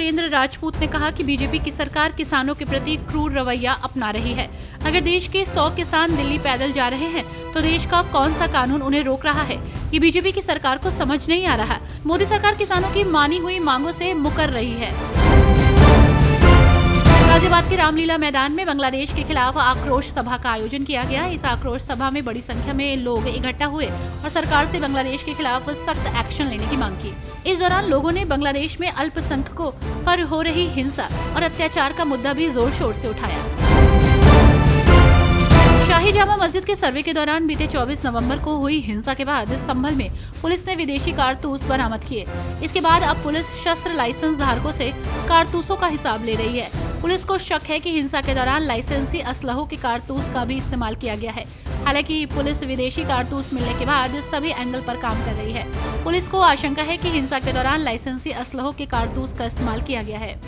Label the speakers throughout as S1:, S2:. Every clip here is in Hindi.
S1: सुरेंद्र राजपूत ने कहा कि बीजेपी की सरकार किसानों के प्रति क्रूर रवैया अपना रही है। अगर देश के 100 किसान दिल्ली पैदल जा रहे हैं तो देश का कौन सा कानून उन्हें रोक रहा है? ये बीजेपी की सरकार को समझ नहीं आ रहा। मोदी सरकार किसानों की मानी हुई मांगों से मुकर रही है। गाजियाबाद के रामलीला मैदान में बांग्लादेश के खिलाफ आक्रोश सभा का आयोजन किया गया। इस आक्रोश सभा में बड़ी संख्या में लोग इकट्ठा हुए और सरकार से बांग्लादेश के खिलाफ सख्त एक्शन लेने की मांग की। इस दौरान लोगों ने बांग्लादेश में अल्पसंख्यकों पर हो रही हिंसा और अत्याचार का मुद्दा भी जोर शोर से उठाया। शाही जामा मस्जिद के सर्वे के दौरान बीते 24 नवंबर को हुई हिंसा के बाद संभल में पुलिस ने विदेशी कारतूस बरामद किए। इसके बाद अब पुलिस शस्त्र लाइसेंस धारकों से कारतूसों का हिसाब ले रही है। पुलिस को शक है कि हिंसा के दौरान लाइसेंसी असलहों के कारतूस का भी इस्तेमाल किया गया है। हालांकि पुलिस विदेशी कारतूस मिलने के बाद सभी एंगल पर काम कर रही है। पुलिस को आशंका है कि हिंसा के दौरान लाइसेंसी असलहों के कारतूस का इस्तेमाल किया गया है।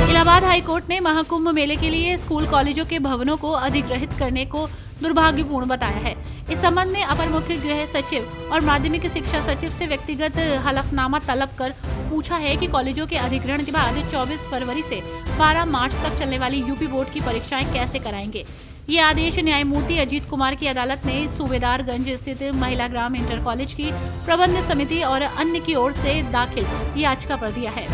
S1: इलाहाबाद हाईकोर्ट ने महाकुंभ मेले के लिए स्कूल कॉलेजों के भवनों को अधिग्रहित करने को दुर्भाग्यपूर्ण बताया है। इस संबंध में अपर मुख्य गृह सचिव और माध्यमिक शिक्षा सचिव से व्यक्तिगत हलफनामा तलब कर पूछा है कि कॉलेजों के अधिग्रहण के बाद 24 फरवरी से 12 मार्च तक चलने वाली यूपी बोर्ड की परीक्षाएं कैसे कराएंगे। ये आदेश न्यायमूर्ति अजीत कुमार की अदालत ने सूबेदारगंज स्थित महिला ग्राम इंटर कॉलेज की प्रबंध समिति और अन्य की ओर से दाखिल याचिका पर दिया है।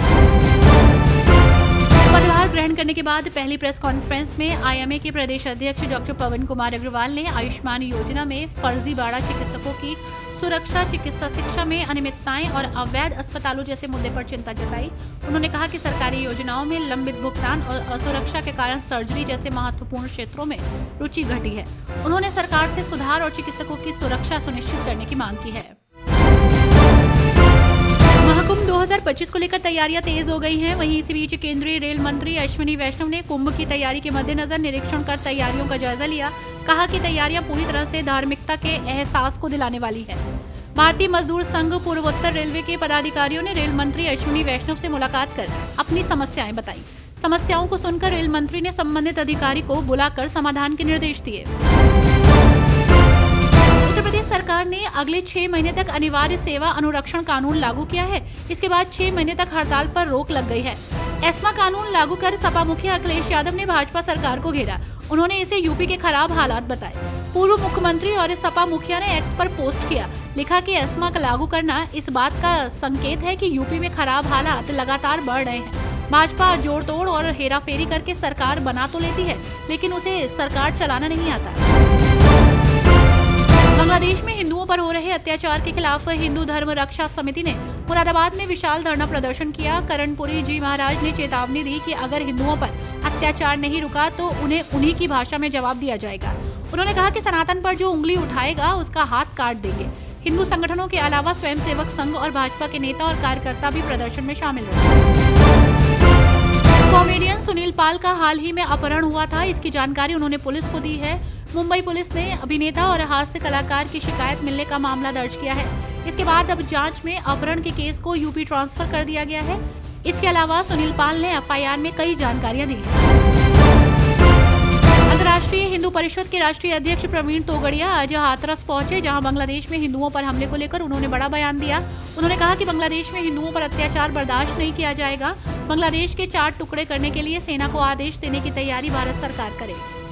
S1: पदभार ग्रहण करने के बाद पहली प्रेस कॉन्फ्रेंस में आईएमए के प्रदेश अध्यक्ष डॉक्टर पवन कुमार अग्रवाल ने आयुष्मान योजना में फर्जीवाड़ा चिकित्सकों की सुरक्षा, चिकित्सा शिक्षा में अनियमितताएं और अवैध अस्पतालों जैसे मुद्दे पर चिंता जताई। उन्होंने कहा कि सरकारी योजनाओं में लंबित भुगतान और असुरक्षा के कारण सर्जरी जैसे महत्वपूर्ण क्षेत्रों में रुचि घटी है। उन्होंने सरकार से सुधार और चिकित्सकों की सुरक्षा सुनिश्चित करने की मांग की है। महाकुंभ 2025 को लेकर तैयारियां तेज हो गई हैं। वहीं इसी बीच केंद्रीय रेल मंत्री अश्विनी वैष्णव ने कुंभ की तैयारी के मद्देनजर निरीक्षण कर तैयारियों का जायजा लिया। कहा कि तैयारियां पूरी तरह से धार्मिकता के एहसास को दिलाने वाली है। भारतीय मजदूर संघ पूर्वोत्तर रेलवे के पदाधिकारियों ने रेल मंत्री अश्विनी वैष्णव से मुलाकात कर अपनी समस्याएं बताई। समस्याओं को सुनकर रेल मंत्री ने संबंधित अधिकारी को बुलाकर समाधान के निर्देश दिए। उत्तर प्रदेश सरकार ने अगले 6 महीने तक अनिवार्य सेवा अनुरक्षण कानून लागू किया है। इसके बाद 6 महीने तक हड़ताल पर रोक लग गई है। एस्मा कानून लागू कर सपा मुखिया अखिलेश यादव ने भाजपा सरकार को घेरा। उन्होंने इसे यूपी के खराब हालात बताए। पूर्व मुख्यमंत्री और सपा मुखिया ने एक्स पर पोस्ट किया, लिखा कि एस्मा का लागू करना इस बात का संकेत है कि यूपी में खराब हालात लगातार बढ़ रहे हैं। भाजपा जोड़ तोड़ और हेराफेरी करके सरकार बना तो लेती है, लेकिन उसे सरकार चलाना नहीं आता। बांग्लादेश में हिंदुओं पर हो रहे अत्याचार के खिलाफ हिंदू धर्म रक्षा समिति ने मुरादाबाद में विशाल धरना प्रदर्शन किया। करणपुरी जी महाराज ने चेतावनी दी कि अगर हिंदुओं पर अत्याचार नहीं रुका तो उन्हें उन्हीं की भाषा में जवाब दिया जाएगा। उन्होंने कहा कि सनातन पर जो उंगली उठाएगा उसका हाथ काट देंगे। हिंदू संगठनों के अलावा स्वयंसेवक संघ और भाजपा के नेता और कार्यकर्ता भी प्रदर्शन में शामिल रहे। कॉमेडियन सुनील पाल का हाल ही में अपहरण हुआ था। इसकी जानकारी उन्होंने पुलिस को दी है। मुंबई पुलिस ने अभिनेता और हास्य कलाकार की शिकायत मिलने का मामला दर्ज किया है। इसके बाद अब जांच में अपहरण के केस को यूपी ट्रांसफर कर दिया गया है। इसके अलावा सुनील पाल ने एफआईआर में कई जानकारियां दी हैं। अंतर्राष्ट्रीय हिंदू परिषद के राष्ट्रीय अध्यक्ष प्रवीण तोगड़िया आज हाथरस पहुंचे, जहां बांग्लादेश में हिंदुओं पर हमले को लेकर उन्होंने बड़ा बयान दिया। उन्होंने कहा कि बांग्लादेश में हिंदुओं पर अत्याचार बर्दाश्त नहीं किया जाएगा। बांग्लादेश के 4 टुकड़े करने के लिए सेना को आदेश देने की तैयारी भारत सरकार करे।